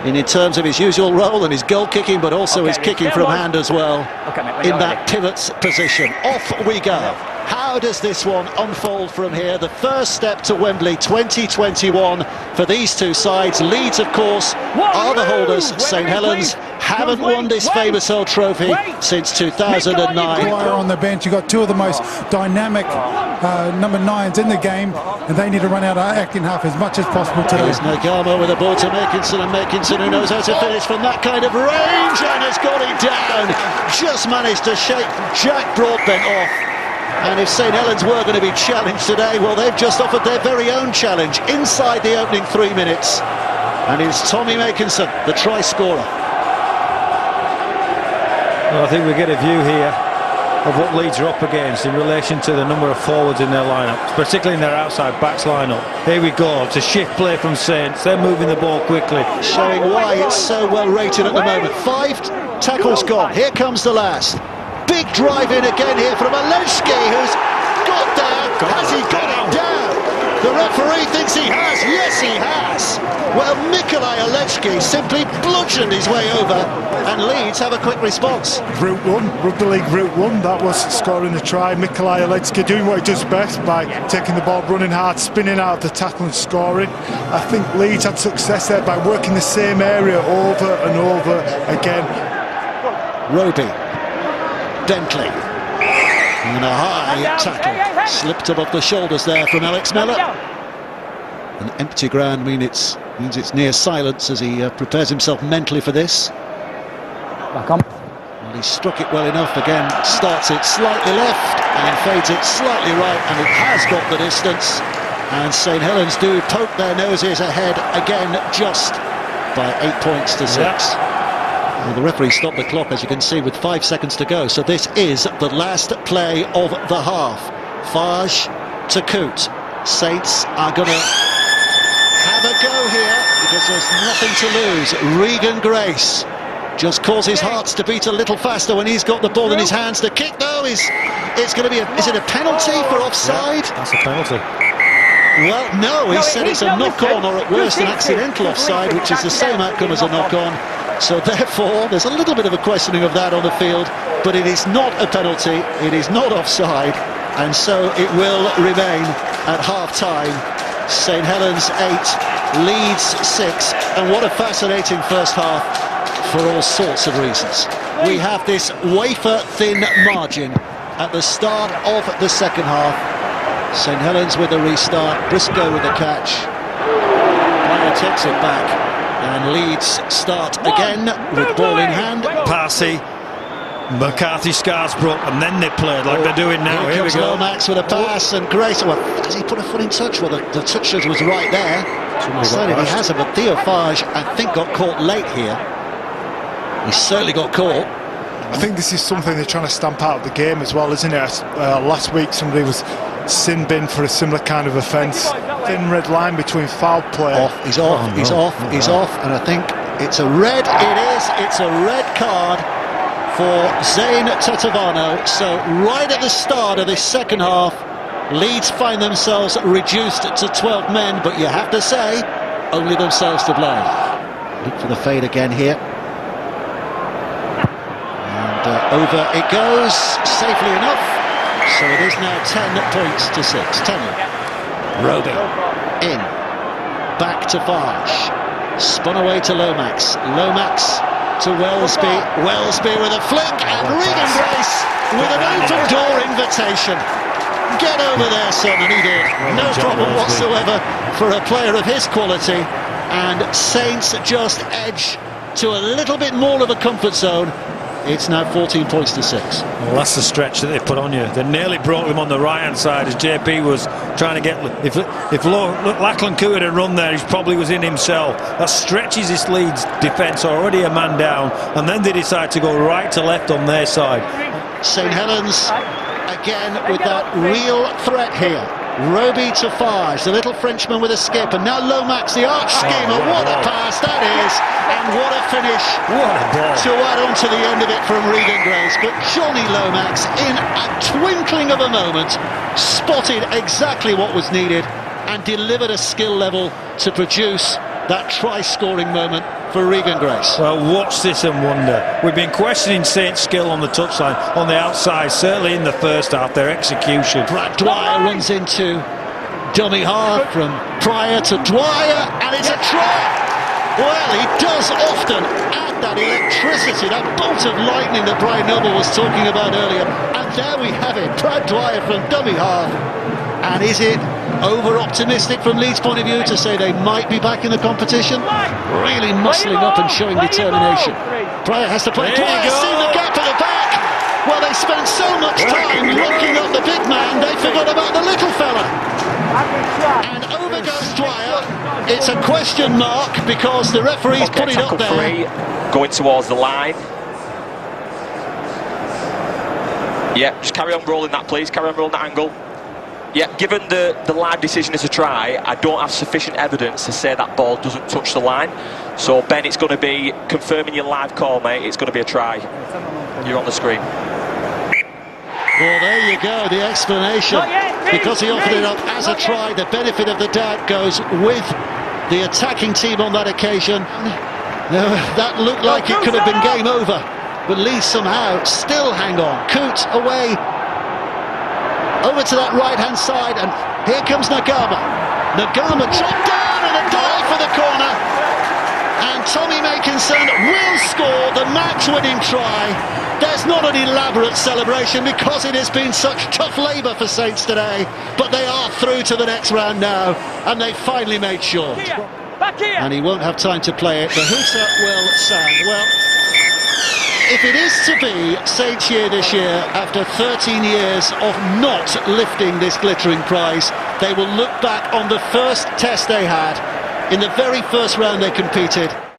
in terms of his usual role and his goal kicking, but also his kicking from hand as well, in that pivot position. Off we go. How does this one unfold from here? The first step to Wembley 2021 for these two sides. Leeds, of course, are the holders. St Helens haven't won this famous old trophy since 2009. On the bench, you've got two of the most dynamic number 9s in the game, and they need to run out our acting half as much as possible today. Here's Nagama with a ball to Makinson, and Makinson, who knows how to finish from that kind of range, and has got it down. Just managed to shake Jack Broadbent off. And if St Helens were going to be challenged today, well, they've just offered their very own challenge inside the opening 3 minutes. And it's Tommy Makinson, the try scorer. Well, I think we get a view here of what Leeds are up against in relation to the number of forwards in their lineup, particularly in their outside backs lineup. Here we go, it's a shift play from Saints. They're moving the ball quickly. Showing why it's so well rated at the moment. 5 tackles gone. Here comes the last. Big drive in again here from Aleshki, who's got down. Has he got it down? The referee thinks he has. Yes, he has. Well, Nikolai Aleshki simply bludgeoned his way over, and Leeds have a quick response. Route 1, Rugby League Route 1, that was scoring the try. Nikolai Aleshki doing what he does best by taking the ball, running hard, spinning out of the tackle and scoring. I think Leeds had success there by working the same area over and over again. Roby. Bentley, and a high tackle, slipped above the shoulders there from Alex Miller. An empty ground means it's near silence as he prepares himself mentally for this. Well, he struck it well enough again, starts it slightly left and fades it slightly right, and it has got the distance. And St Helens do poke their noses ahead again, just by 8 points to 6. Well, the referee stopped the clock, as you can see, with 5 seconds to go. So this is the last play of the half. Fage to Coote. Saints are going to have a go here because there's nothing to lose. Regan Grace just causes hearts to beat a little faster when he's got the ball in his hands. The kick, though, it's going to be is it a penalty for offside? Yeah, that's a penalty. Well, no, he said it's a knock-on, or at worst an accidental offside, which is the same outcome as a knock-on. So therefore, there's a little bit of a questioning of that on the field, but it is not a penalty, it is not offside, and so it will remain at half-time. St Helens 8, Leeds 6, and what a fascinating first half for all sorts of reasons. We have this wafer-thin margin at the start of the second half. St Helens with the restart, Briscoe with the catch. Player takes it back. And Leeds start again with ball in hand. Passy, McCarthy, Scarsbrook, and then they played like they're doing now. Here we go. Lomax with a pass, and Grace. Well, has he put a foot in touch? Well, the touch was right there. Decided he hasn't, but Theo Fage, I think, got caught late here. He certainly got caught. I think this is something they're trying to stamp out of the game as well, isn't it? Last week somebody was sin bin for a similar kind of offence. Thin red line between foul play. He's off, he's off, he's off, and I think it's a red. It is. It's a red card for Zane Tetevano. So right at the start of this second half, Leeds find themselves reduced to 12 men, but you have to say, only themselves to blame. Look for the fade again here. And over it goes, safely enough. So it is now 10 points to 6. 10. Roby in, back to Fage, spun away to Lomax, Lomax to Wellesby, Wellesby with a flick, and Regan Grace with an open door invitation. Get over there, son, and he did. No problem whatsoever for a player of his quality, and Saints just edge to a little bit more of a comfort zone. It's now 14 points to 6. Well, that's the stretch that they put on you. They nearly broke them on the right-hand side as JP was trying to get... If Lachlan Coote had run there, he probably was in himself. That stretches this Leeds defence, already a man down, and then they decide to go right to left on their side. St Helens, again, with that real threat here. Roby to Fage, the little Frenchman with a skip, and now Lomax, the arch schemer. What a pass that is, and what a finish. What a ball. To add on to the end of it from Regan Grace. But Johnny Lomax, in a twinkling of a moment, spotted exactly what was needed and delivered a skill level to produce that try-scoring moment for Regan Grace. Well, watch this and wonder. We've been questioning Saint's skill on the touchline, on the outside, certainly in the first half, their execution. Brad Dwyer runs into dummy half from Pryor to Dwyer, and it's a try! Well, he does often add that electricity, that bolt of lightning that Brian Noble was talking about earlier. And there we have it, Brad Dwyer from dummy half. And is it over-optimistic from Leeds' point of view to say they might be back in the competition? Really muscling up and showing determination. Pryor has to play. Dwyer's seen the gap at the back. Well, they spent so much time locking up the big man, they forgot about the little fella. And over goes Dwyer. It's a question mark because the referee's put it up there. Free, going towards the line. Yeah, just carry on rolling that, please. Carry on rolling that angle. Yeah, given the live decision as a try, I don't have sufficient evidence to say that ball doesn't touch the line. So, Ben, it's going to be confirming your live call, mate. It's going to be a try. You're on the screen. Well, there you go, the explanation. Because he offered it up as a try, the benefit of the doubt goes with the attacking team on that occasion. That looked like it could have been game over, but Leeds somehow still hang on. Coote away, over to that right-hand side, and here comes Nagama. Nagama dropped down and a dive for the corner. And Tommy Makinson will score the match-winning try. There's not an elaborate celebration because it has been such tough labour for Saints today, but they are through to the next round now, and they finally made sure. And he won't have time to play it. The hooter will sound. Well, if it is to be Saints' year this year, after 13 years of not lifting this glittering prize, they will look back on the first test they had in the very first round they competed.